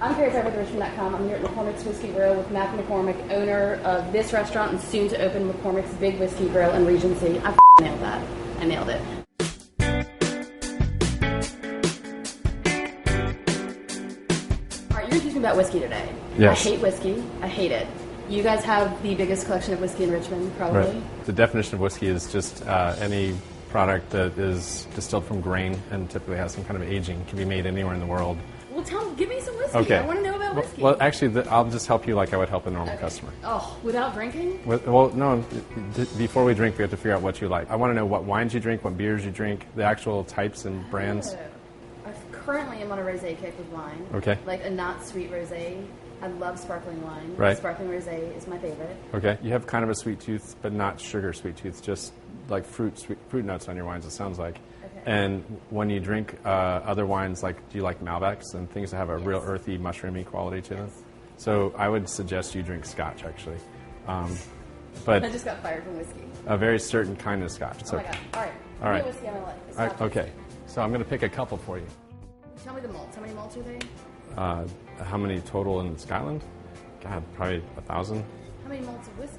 I'm Carrie Fair with Richmond.com. I'm here at McCormack's Whiskey Grill with Mac McCormack, owner of this restaurant and soon to open McCormack's Big Whiskey Grill in Regency. I nailed that. I nailed it. All right, you're teaching me about whiskey today. Yes. I hate whiskey. I hate it. You guys have the biggest collection of whiskey in Richmond, probably. Right. The definition of whiskey is just any product that is distilled from grain and typically has some kind of aging. It can be made anywhere in the world. Well, give me some whiskey. Okay. I want to know about whiskey. Well, actually, I'll just help you like I would help a normal customer. Oh, without drinking? Well, no. Before we drink, we have to figure out what you like. I want to know what wines you drink, what beers you drink, the actual types and brands. I currently am on a rosé kick with wine. Okay. Like a not sweet rosé. I love sparkling wine. Right. Sparkling rosé is my favorite. Okay. You have kind of a sweet tooth, but not sugar sweet tooth, just like fruit notes on your wines, it sounds like. Okay. And when you drink other wines, like do you like Malbecs and things that have a real earthy, mushroomy quality to them? So I would suggest you drink Scotch, actually. But I just got fired from whiskey. a very certain kind of Scotch. Oh my God. All right. All right. Give me a whiskey I'm going to like. All right, okay. So I'm going to pick a couple for you. Tell me the malts. How many malts are they? How many total in Scotland? God, probably 1,000. How many malts of whiskey?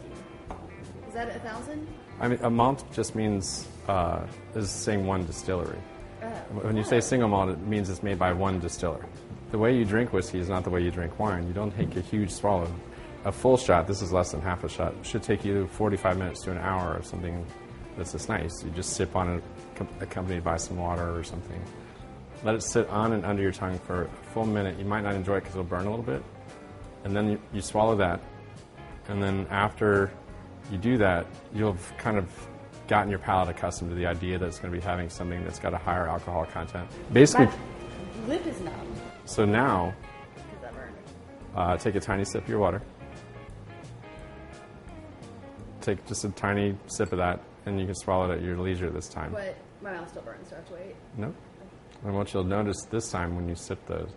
Is that 1,000? I mean, a malt just means is saying one distillery. When you say single malt, it means it's made by one distiller. The way you drink whiskey is not the way you drink wine. You don't take a huge swallow. A full shot, this is less than half a shot, should take you 45 minutes to an hour of something that's just nice. You just sip on it, accompanied by some water or something. Let it sit on and under your tongue for a full minute. You might not enjoy it because it'll burn a little bit. And then you swallow that. And then after you do that, you'll have kind of gotten your palate accustomed to the idea that it's going to be having something that's got a higher alcohol content. Basically, My lip is numb. so now, Because that burned. take a tiny sip of your water. Take just a tiny sip of that, and you can swallow it at your leisure this time. But my mouth still burns, so I have to wait. No. And what you'll notice this time when you sip the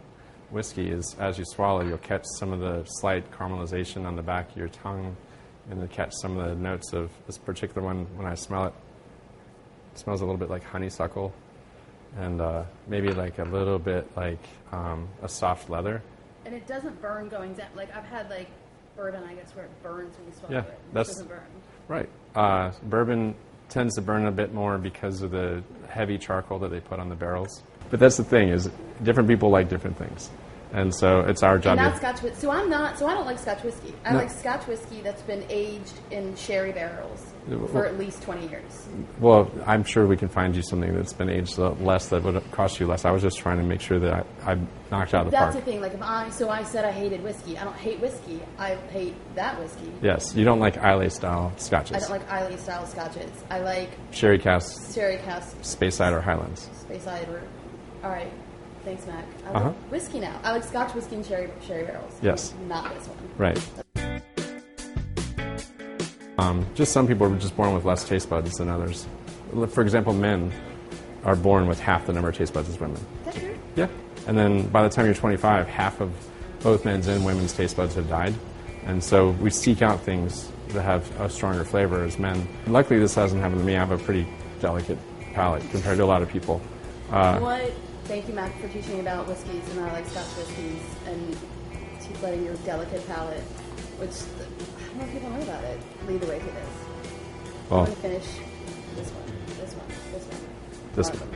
whiskey is as you swallow, you'll catch some of the slight caramelization on the back of your tongue, and you'll catch some of the notes of this particular one. When I smell it, it smells a little bit like honeysuckle, and maybe like a little bit like a soft leather. And it doesn't burn going down. Like, I've had, like, bourbon, I guess, where it burns when you swallow Yeah, it. It that's doesn't burn. right. Bourbon tends to burn a bit more because of the heavy charcoal that they put on the barrels. But that's the thing, is different people like different things. And so it's our job And not to... Scotch whiskey. So I don't like Scotch whiskey. I like Scotch whiskey that's been aged in sherry barrels for at least 20 years. Well, I'm sure we can find you something that's been aged less that would cost you less. I was just trying to make sure that I knocked out of the That's park. the thing. Like, I said I hated whiskey. I don't hate whiskey. I hate that whiskey. Yes, you don't like Islay-style scotches. I don't like Islay-style scotches. I like Sherry casks, sherry cask, Speyside, or Highlands. Speyside. All right. Thanks, Mac. I like whiskey now. I like Scotch whiskey and sherry barrels. Yes. Not this one. Right. Just some people are just born with less taste buds than others. For example, men are born with half the number of taste buds as women. Is that true? Yeah. And then by the time you're 25, half of both men's and women's taste buds have died. And so we seek out things that have a stronger flavor as men. Luckily, this hasn't happened to me. I have a pretty delicate palate compared to a lot of people. Thank you, Mac, for teaching me about whiskeys and I like Scotch whiskeys and keep letting your delicate palate, which I don't know if people know about it, lead the way to this. Well, I'm going to finish this one. This one.